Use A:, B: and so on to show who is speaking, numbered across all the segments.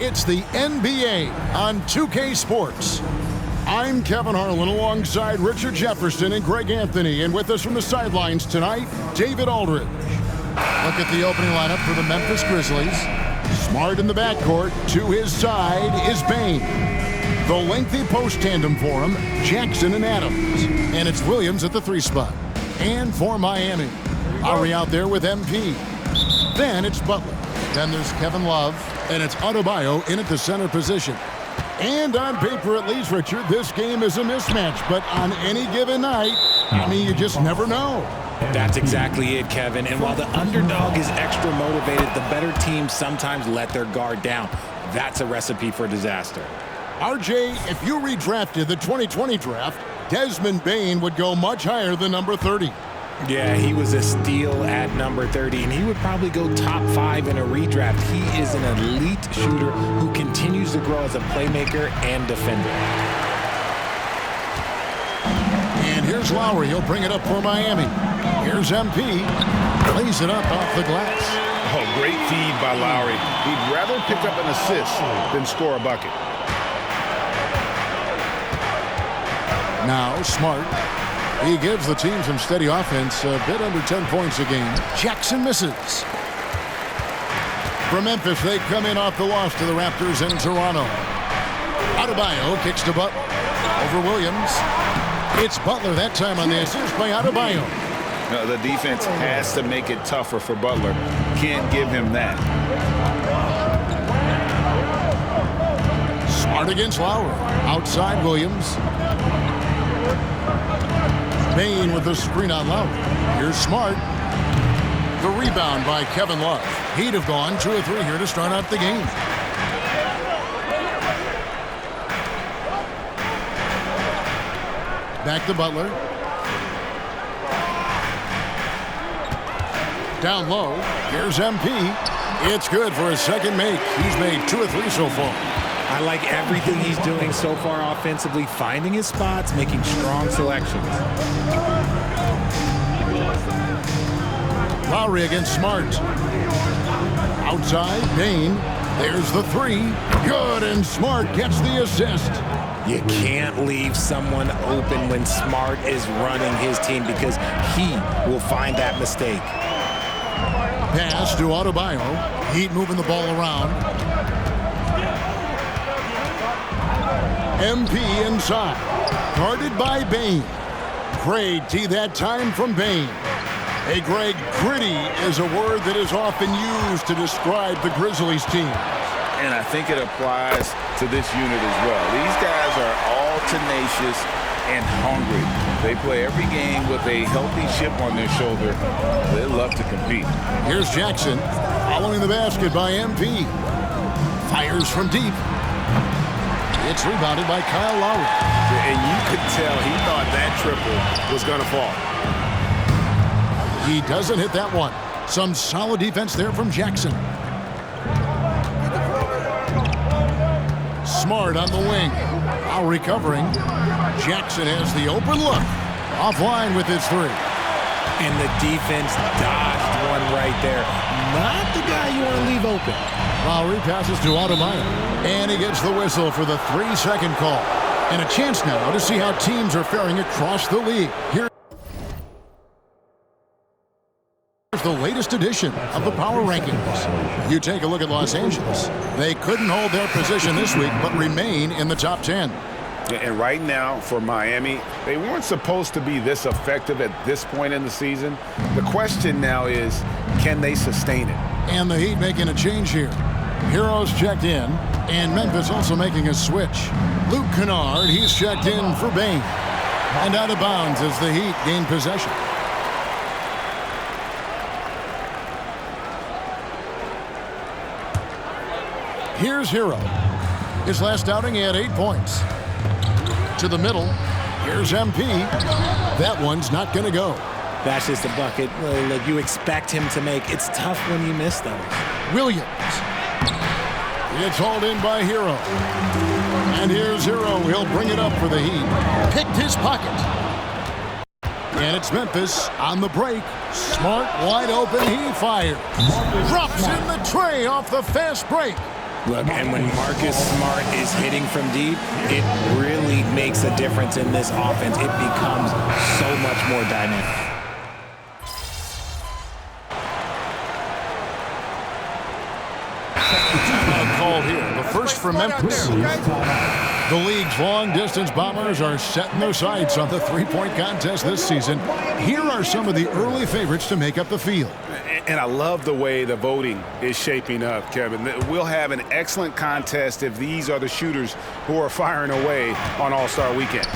A: It's the NBA on 2K Sports. I'm Kevin Harlan alongside Richard Jefferson and Greg Anthony, and with us from the sidelines tonight, David Aldridge. Look at the opening lineup for the Memphis Grizzlies. Smart in the backcourt. To his side is Bane. The lengthy post tandem for him, Jackson and Adams. And it's Williams at the 3 spot. And for Miami, Lowry out there with MP. Then it's Butler. Then there's Kevin Love. And it's Adebayo in at the center position. And on paper, at least, Richard, this game is a mismatch. But on any given night, you just never know.
B: That's exactly it, Kevin. And while the underdog is extra motivated, the better teams sometimes let their guard down. That's a recipe for disaster.
A: RJ, if you redrafted the 2020 draft, Desmond Bane would go much higher than number 30.
B: Yeah, he was a steal at number 30, and he would probably go top 5 in a redraft. He is an elite shooter who continues to grow as a playmaker and defender.
A: And here's Lowry. He'll bring it up for Miami. Here's MP. Lays it up off the glass.
C: Oh, great feed by Lowry. He'd rather pick up an assist than score a bucket.
A: Now, Smart. He gives the team some steady offense, a bit under 10 points a game. Jackson misses. From Memphis, they come in off the loss to the Raptors in Toronto. Adebayo kicks to Butler. Over Williams. It's Butler that time on the assist by Adebayo.
C: The defense has to make it tougher for Butler. Can't give him that.
A: Smart against Lowry. Outside Williams. Bane with the screen on Lowry. Here's Smart. The rebound by Kevin Love. He'd have gone 2 or 3 here to start out the game. Back to Butler. Down low. Here's MP. It's good for his second make. He's made 2 or 3 so far.
B: I like everything he's doing so far offensively, finding his spots, making strong selections.
A: Lowry against Smart. Outside, Bane. There's the 3. Good, and Smart gets the assist.
B: You can't leave someone open when Smart is running his team because he will find that mistake.
A: Pass to Adebayo. Heat moving the ball around. MP inside. Guarded by Bane. Great D that time from Bane. Hey, Greg, gritty is a word that is often used to describe the Grizzlies team.
C: And I think it applies to this unit as well. These guys are all tenacious and hungry. They play every game with a healthy chip on their shoulder. They love to compete.
A: Here's Jackson following the basket by MP. Fires from deep. It's rebounded by Kyle Lowry.
C: And you could tell he thought that triple was going to fall.
A: He doesn't hit that one. Some solid defense there from Jackson. Smart on the wing. Lowry covering. Jackson has the open look. Offline with his 3.
B: And the defense dodged one right there. Not the guy you want to leave open.
A: Lowry passes to Adebayo. And he gets the whistle for the 3-second call. And a chance now to see how teams are faring across the league. Here's the latest edition of the Power Rankings. You take a look at Los Angeles. They couldn't hold their position this week, but remain in the top 10.
C: And right now, for Miami, they weren't supposed to be this effective at this point in the season. The question now is, can they sustain it?
A: And the Heat making a change here. Heroes checked in, and Memphis also making a switch. Luke Kennard, he's checked in for Bane. And out of bounds as the Heat gain possession. Here's Hero. His last outing, he had 8 points. To the middle. Here's MP. That one's not going to go.
B: That's just a bucket like you expect him to make. It's tough when you miss those.
A: Williams. It's hauled in by Hero. And here's Hero. He'll bring it up for the Heat. Picked his pocket. And it's Memphis on the break. Smart, wide open. He fires. Drops in the tray off the fast break.
B: Look, and when Marcus Smart is hitting from deep, it really makes a difference in this offense. It becomes so much more dynamic.
A: Call here. The first for Memphis. The league's long-distance bombers are setting their sights on the three-point contest this season. Here are some of the early favorites to make up the field.
D: And I love the way the voting is shaping up, Kevin. We'll have an excellent contest if these are the shooters who are firing away on All-Star Weekend.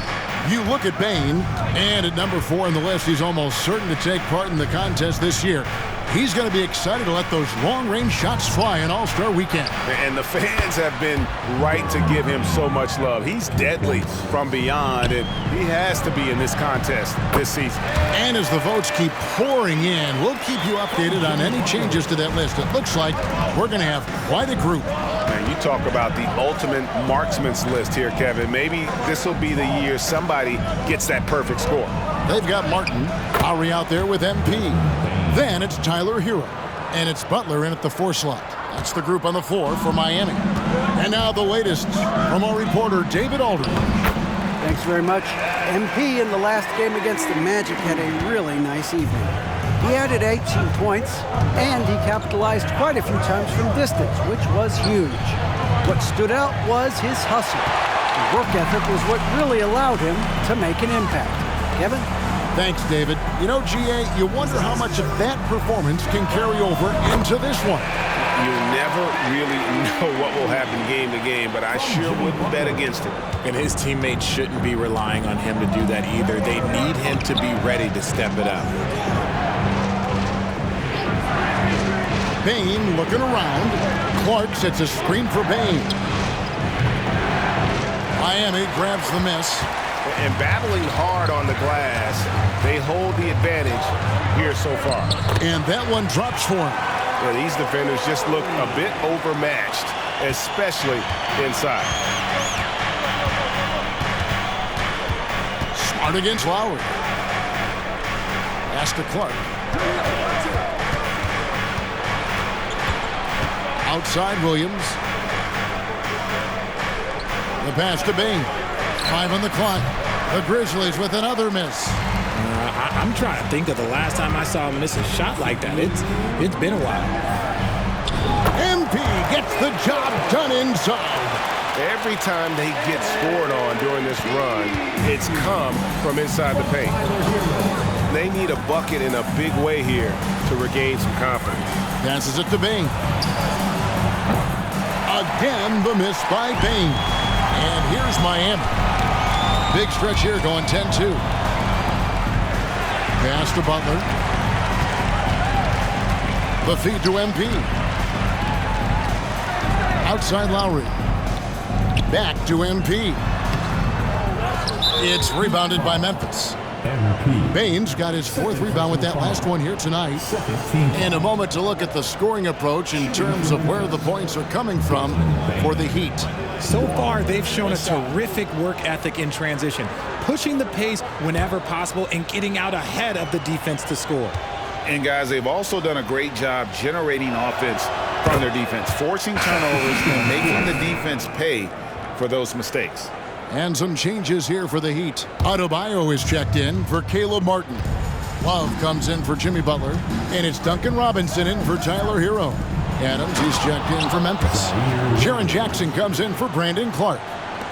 A: You look at Bane, and at number 4 on the list, he's almost certain to take part in the contest this year. He's going to be excited to let those long-range shots fly on All-Star Weekend.
D: And the fans have been right to give him so much love. He's deadly from beyond, and he has to be in this contest this season.
A: And as the votes keep pouring in, we'll keep you updated on any changes to that list. It looks like we're going to have quite a group.
D: Man, you talk about the ultimate marksman's list here, Kevin. Maybe this will be the year somebody gets that perfect score.
A: They've got Martin, Lowry out there with MP. Then it's Tyler Hero, and it's Butler in at the 4 slot. That's the group on the floor for Miami. And now the latest from our reporter, David Aldridge.
E: Thanks very much. MP in the last game against the Magic had a really nice evening. He added 18 points, and he capitalized quite a few times from distance, which was huge. What stood out was his hustle. The work ethic was what really allowed him to make an impact. Kevin?
A: Thanks, David. You know, GA, you wonder how much of that performance can carry over into this one.
D: You never really know what will happen game to game, but I sure wouldn't bet against it.
B: And his teammates shouldn't be relying on him to do that either. They need him to be ready to step it up.
A: Bane looking around. Clark sets a screen for Bane. Miami grabs the miss.
D: And battling hard on the glass, they hold the advantage here so far.
A: And that one drops for him.
D: Yeah, these defenders just look a bit overmatched, especially inside.
A: Smart against Lowry. Pass to Clark. Outside Williams. The pass to Bane. 5 on the clock. The Grizzlies with another miss.
B: I'm trying to think of the last time I saw him miss a shot like that. It's been a while.
A: MP gets the job done inside.
D: Every time they get scored on during this run, it's come from inside the paint. They need a bucket in a big way here to regain some confidence.
A: Passes it to Bane. Again, the miss by Bane. And here's Miami. Big stretch here going 10-2. Pass to Butler. The feed to MP. Outside Lowry. Back to MP. It's rebounded by Memphis. Bane's got his 4th rebound with that last one here tonight. In a moment to look at the scoring approach in terms of where the points are coming from for the Heat.
B: So far, they've shown a terrific work ethic in transition, pushing the pace whenever possible and getting out ahead of the defense to score.
C: And guys, they've also done a great job generating offense from their defense, forcing turnovers and making the defense pay for those mistakes.
A: And some changes here for the Heat. Adebayo is checked in for Caleb Martin. Love comes in for Jimmy Butler. And it's Duncan Robinson in for Tyler Hero. Adams, he's checked in for Memphis. Jaren Jackson comes in for Brandon Clark.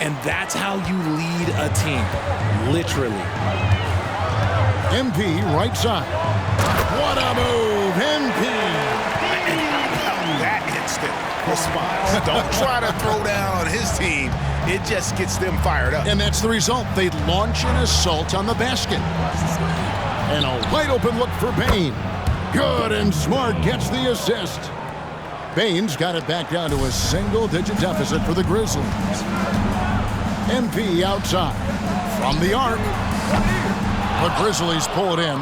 B: And that's how you lead a team, literally.
A: MP right side. What a move, MP!
D: And how about that instant response? Don't try to throw down on his team. It just gets them fired up.
A: And that's the result. They launch an assault on the basket. And a wide open look for Bane. Good, and Smart gets the assist. Bane's got it back down to a single-digit deficit for the Grizzlies. MP outside. From the arc. The Grizzlies pull it in.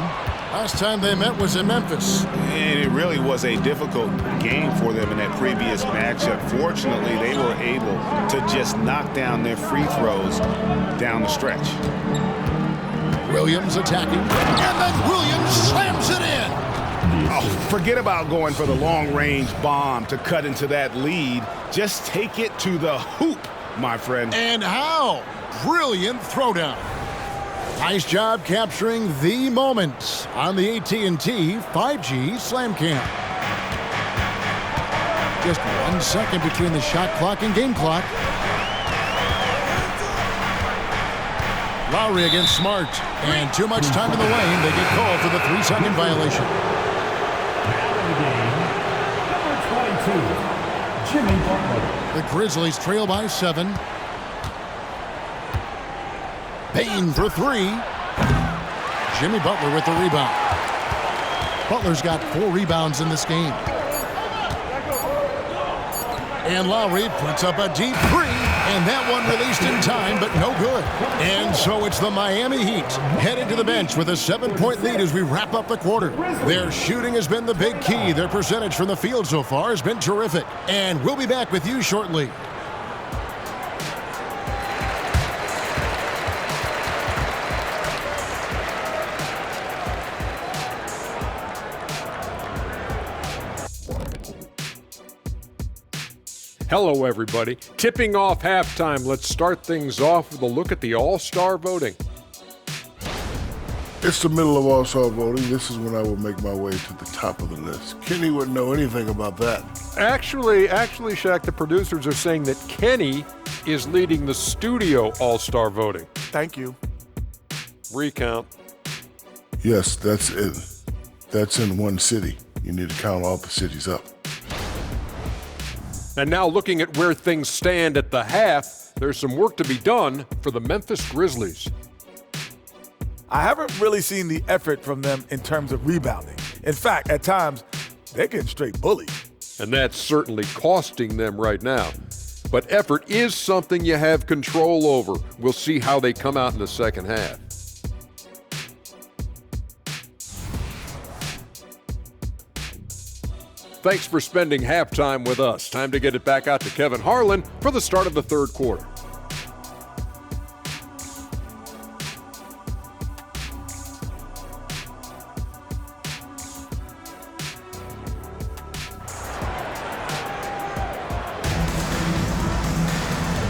A: Last time they met was in Memphis.
D: And it really was a difficult game for them in that previous matchup. Fortunately, they were able to just knock down their free throws down the stretch.
A: Williams attacking. And then Williams slams it in.
D: Oh, forget about going for the long-range bomb to cut into that lead. Just take it to the hoop, my friend.
A: And how? Brilliant throwdown. Nice job capturing the moments on the AT&T 5G Slam Cam. Just 1 second between the shot clock and game clock. Lowry against Smart, and too much time in the lane. They get called for the 3-second violation. The Grizzlies trail by 7. Payne for 3. Jimmy Butler with the rebound. Butler's got 4 rebounds in this game. And Lowry puts up a deep 3, and that one released in time, but no good. And so it's the Miami Heat headed to the bench with a 7-point lead as we wrap up the quarter. Their shooting has been the big key. Their percentage from the field so far has been terrific. And we'll be back with you shortly.
F: Hello, everybody. Tipping off halftime, let's start things off with a look at the All-Star voting.
G: It's the middle of All-Star voting. This is when I will make my way to the top of the list. Kenny wouldn't know anything about that.
F: Actually, Shaq, the producers are saying that Kenny is leading the studio All-Star voting.
H: Thank you.
F: Recount.
G: Yes, that's it. That's in one city. You need to count all the cities up.
F: And now looking at where things stand at the half, there's some work to be done for the Memphis Grizzlies.
H: I haven't really seen the effort from them in terms of rebounding. In fact, at times, they're getting straight bullied.
F: And that's certainly costing them right now. But effort is something you have control over. We'll see how they come out in the second half. Thanks for spending halftime with us. Time to get it back out to Kevin Harlan for the start of the third quarter.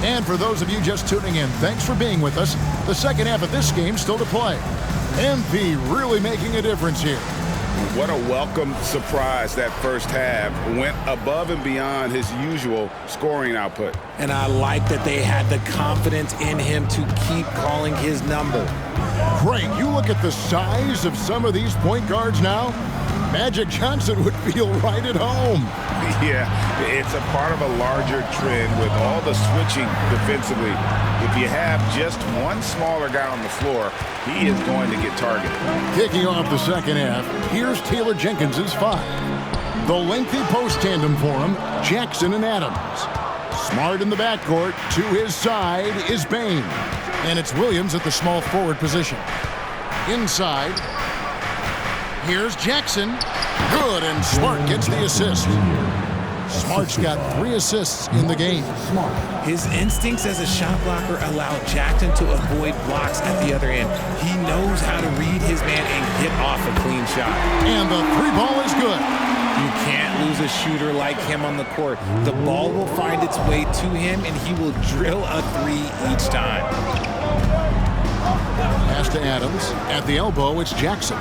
A: And for those of you just tuning in, thanks for being with us. The second half of this game still to play. MP really making a difference here.
C: What a welcome surprise that first half. Went above and beyond his usual scoring output.
B: And I like that they had the confidence in him to keep calling his number.
A: Greg, you look at the size of some of these point guards now. Magic Johnson would feel right at home.
C: Yeah, it's a part of a larger trend with all the switching defensively. If you have just one smaller guy on the floor, he is going to get targeted.
A: Kicking off the second half, here's Taylor Jenkins's 5. The lengthy post tandem for him, Jackson and Adams. Smart in the backcourt, to his side is Payne. And it's Williams at the small forward position. Inside, here's Jackson. Good, and Smart gets the assist. Smart's got 3 assists in the game.
B: His instincts as a shot blocker allow Jackson to avoid blocks at the other end. He knows how to read his man and get off a clean shot.
A: And the 3-ball is good.
B: You can't lose a shooter like him on the court. The ball will find its way to him, and he will drill a 3 each time.
A: Pass to Adams. At the elbow, it's Jackson.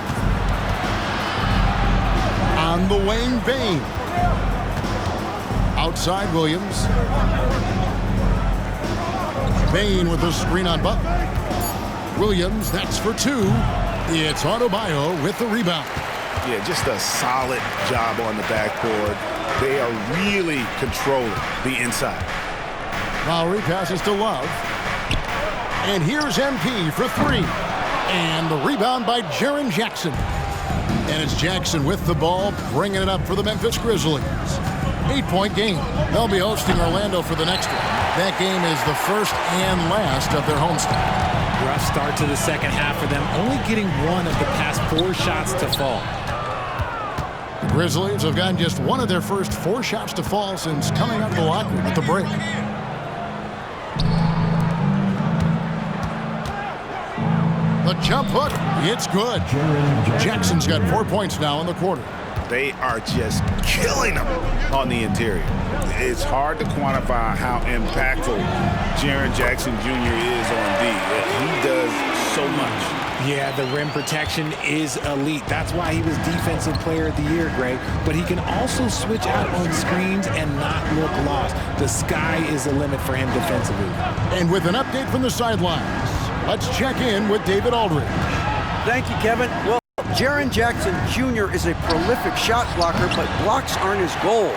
A: On the wing, Payne. Outside, Williams. Payne with the screen on Butler. Williams, that's for 2. It's Adebayo with the rebound.
D: Yeah, just a solid job on the backboard. They are really controlling the inside.
A: Lowry passes to Love. And here's MP for 3. And the rebound by Jaren Jackson. And it's Jackson with the ball, bringing it up for the Memphis Grizzlies. 8-point game. They'll be hosting Orlando for the next one. That game is the first and last of their homestand.
B: Rough start to the second half for them, only getting 1 of the past 4 shots to fall.
A: The Grizzlies have gotten just 1 of their first 4 shots to fall since coming out of the locker room at the break. The jump hook, it's good. Jackson's got 4 points now in the quarter.
D: They are just killing them on the interior.
C: It's hard to quantify how impactful Jaren Jackson Jr. is on D. He does so much.
B: Yeah, the rim protection is elite. That's why he was Defensive Player of the Year, Greg. But he can also switch out on screens and not look lost. The sky is the limit for him defensively.
A: And with an update from the sidelines, let's check in with David Aldridge.
E: Thank you, Kevin. Well, Jaren Jackson Jr. is a prolific shot blocker, but blocks aren't his goal.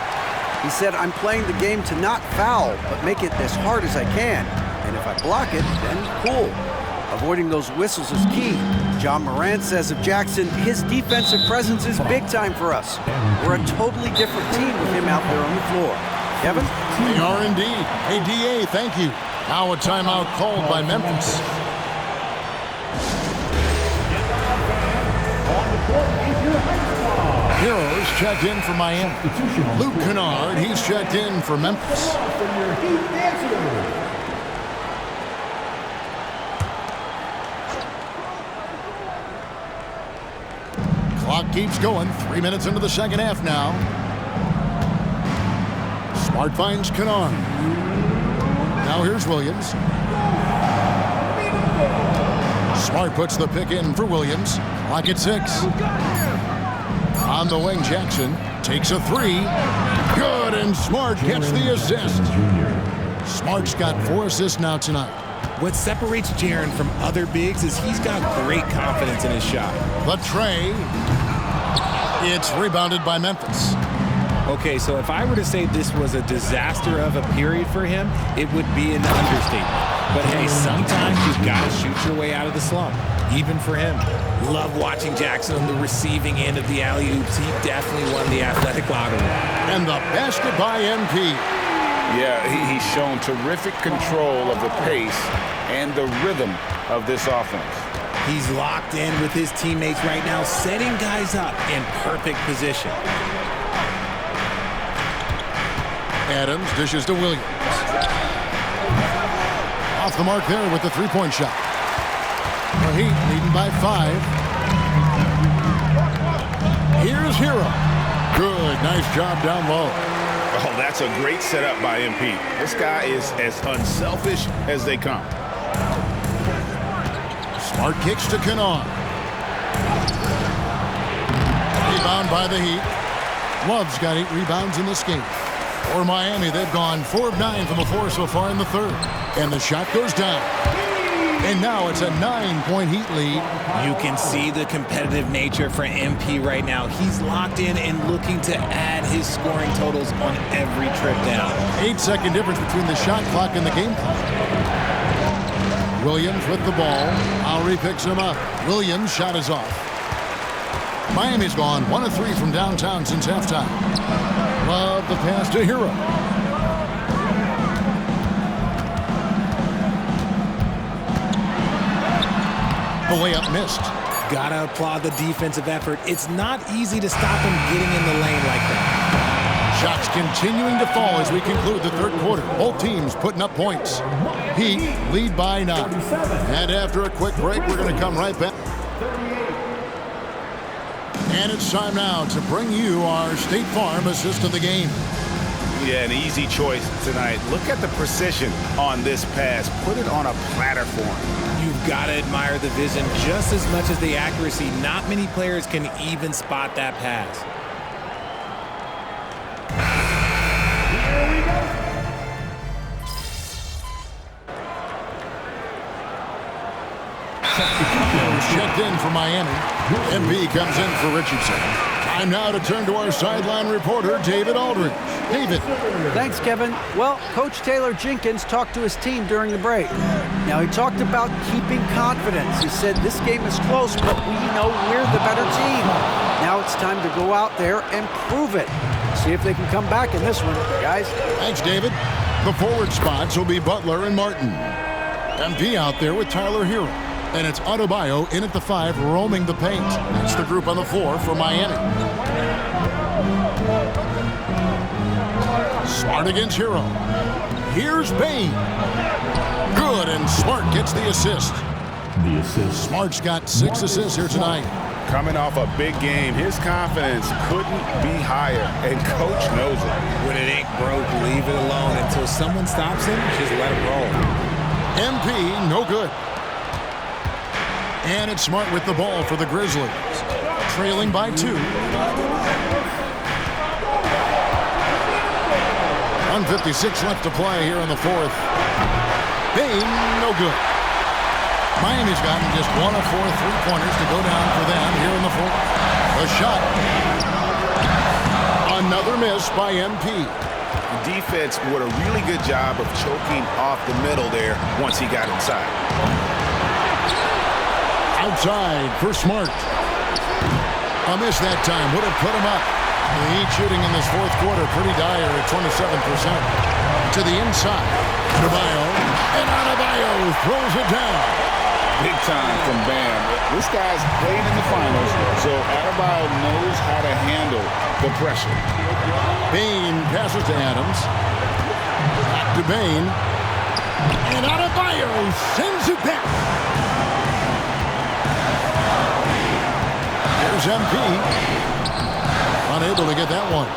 E: He said, I'm playing the game to not foul, but make it as hard as I can. And if I block it, then cool. Avoiding those whistles is key. John Moran says of Jackson, his defensive presence is big time for us. We're a totally different team with him out there on the floor. Kevin?
A: They are indeed. Hey, DA, thank you. Now a timeout called by Memphis. Heroes checked in for Miami. Luke Kennard, he's checked in for Memphis. Clock keeps going. 3 minutes into the second half now. Smart finds Kennard. Now here's Williams. Smart puts the pick in for Williams. Clock at 6. On the wing, Jackson takes a 3. Good, and Smart gets the assist. Smart's got 4 assists now tonight.
B: What separates Jaren from other bigs is he's got great confidence in his shot.
A: The tray. It's rebounded by Memphis.
B: Okay, so if I were to say this was a disaster of a period for him, it would be an understatement. But hey, sometimes you've got to shoot your way out of the slump, even for him. Love watching Jackson on the receiving end of the alley-oops. He definitely won the athletic lottery.
A: And the basket by MP.
C: Yeah, he's shown terrific control of the pace and the rhythm of this offense.
B: He's locked in with his teammates right now, setting guys up in perfect position.
A: Adams dishes to Williams. Off the mark there with the three-point shot. The Heat leading by 5. Here's Hero. Good, nice job down low.
C: Oh, that's a great setup by MP. This guy is as unselfish as they come.
A: Smart kicks to Kennard. Rebound by the Heat. Love's got 8 rebounds in this game. For Miami, they've gone 4 of 9 from the floor so far in the third. And the shot goes down. And now it's a 9-point Heat lead.
B: You can see the competitive nature for MP right now. He's locked in and looking to add his scoring totals on every trip down.
A: 8-second difference between the shot clock and the game clock. Williams with the ball. Lowry picks him up. Williams' shot is off. Miami's gone 1 of 3 from downtown since halftime. Love the pass to Hero. The layup missed.
B: Gotta applaud the defensive effort. It's not easy to stop him getting in the lane like that.
A: Shots continuing to fall as we conclude the third quarter. Both teams putting up points. Heat lead by 9. And after a quick break, we're going to come right back. And it's time now to bring you our State Farm assist of the game.
C: Yeah, an easy choice tonight. Look at the precision on this pass. Put it on a platter for him.
B: You've got to admire the vision just as much as the accuracy. Not many players can even spot that pass.
I: Here we go.
A: Checked in for Miami. MP comes in for Richardson. Time now to turn to our sideline reporter, David Aldridge. David.
E: Thanks, Kevin. Well, Coach Taylor Jenkins talked to his team during the break. Now, he talked about keeping confidence. He said this game is close, but we know we're the better team. Now it's time to go out there and prove it. See if they can come back in this one, guys.
A: Thanks, David. The forward spots will be Butler and Martin. MP out there with Tyler Hero. And it's Adebayo in at the 5, roaming the paint. That's the group on the floor for Miami. Smart against Hero. Here's Bain. Good, and Smart gets the assist. Smart's got 6 assists here tonight.
C: Coming off a big game, his confidence couldn't be higher, and coach knows it.
B: When it ain't broke, leave it alone until someone stops him. Just let him roll.
A: MP, no good. And it's Smart with the ball for the Grizzlies. Trailing by 2. 1:56 left to play here in the fourth. Bain, no good. Miami's gotten just 1 of 4 3-pointers to go down for them here in the fourth. A shot. Another miss by MP.
C: The defense did a really good job of choking off the middle there once he got inside. Outside for Smart. A miss that time. Would have put him up. The Heat shooting in this fourth quarter pretty dire at 27%. To the inside. Adebayo. And Adebayo throws it down. Big time from Bam. This guy's played in the finals, so Adebayo knows how to handle the pressure. Bain passes to Adams. Back to Bain. And Adebayo sends it back. Here's MP. Unable to get that one.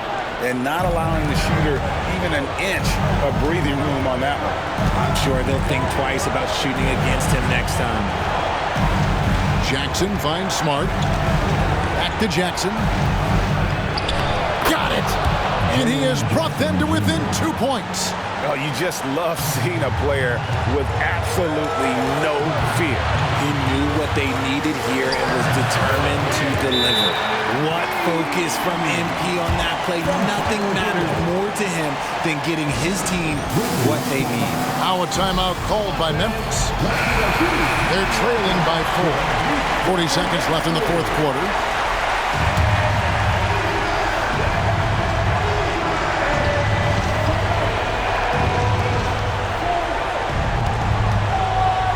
C: And not allowing the shooter even an inch of breathing room on that one.
B: I'm sure they'll think twice about shooting against him next time.
A: Jackson finds Smart. Back to Jackson. Got it! And he has brought them to within 2 points.
C: Oh, you just love seeing a player with absolutely no fear.
B: He knew what they needed here and was determined to deliver. What focus from MP on that play. Nothing matters more to him than getting his team what they need.
A: Now a timeout called by Memphis. They're trailing by 4. 40 seconds left in the fourth quarter.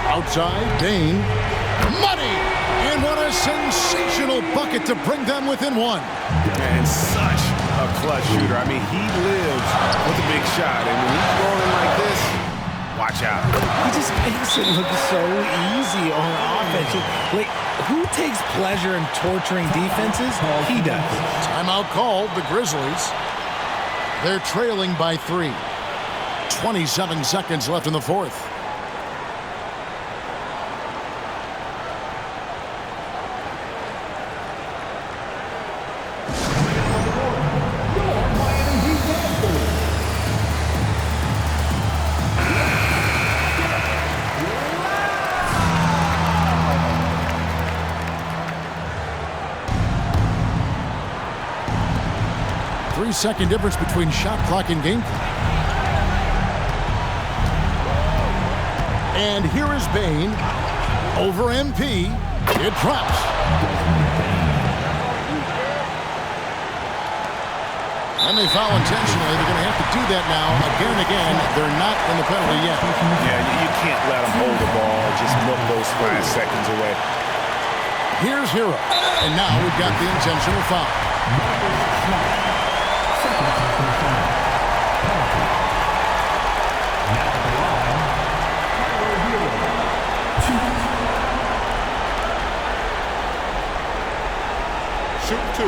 A: Outside, Bain. Money! And what a sensational bucket to bring them within 1.
D: And such a clutch shooter. I mean, he lives with a big shot. And when he's rolling like this, watch out.
B: He just makes it look so easy on offense. Like, who takes pleasure in torturing defenses? He does.
A: Timeout called, the Grizzlies. They're trailing by 3. 27 seconds left in the fourth. Second difference between shot clock and game clock. And here is Bain over MP. It drops. And they foul intentionally. They're going to have to do that now again and again. They're not in the penalty yet.
C: Yeah, you can't let them hold the ball or just milk those 5 seconds away.
A: Here's Hero. And now we've got the intentional foul.
G: Shoot 2.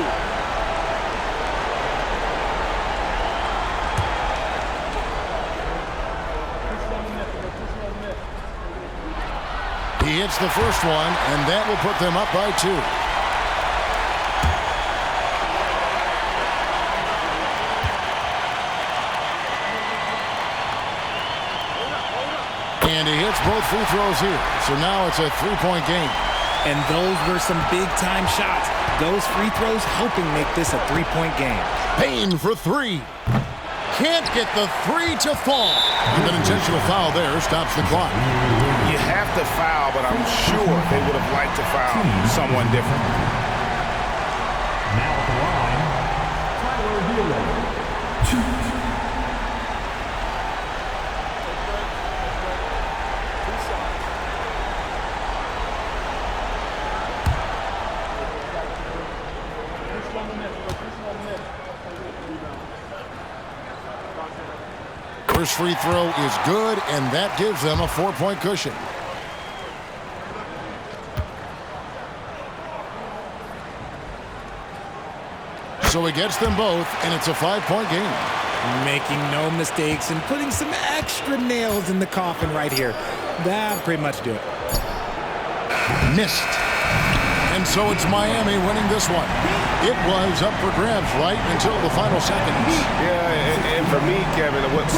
A: He hits the first one, and that will put them up by 2. And he hits both free throws here. So now it's a 3-point game.
B: And those were some big-time shots. Those free throws helping make this a 3-point game.
A: Bain for 3. Can't get the 3 to fall. And an intentional foul there stops the clock.
C: You have to foul, but I'm sure they would have liked to foul someone different.
I: Now at the line, Tyler Hero.
A: First free throw is good, and that gives them a 4-point cushion. So he gets them both, and it's a 5-point game.
B: Making no mistakes and putting some extra nails in the coffin right here. That pretty much do it.
A: Missed. And so it's Miami winning this one. It was up for grabs right until the final seconds.
D: Yeah, and for me, Kevin, what's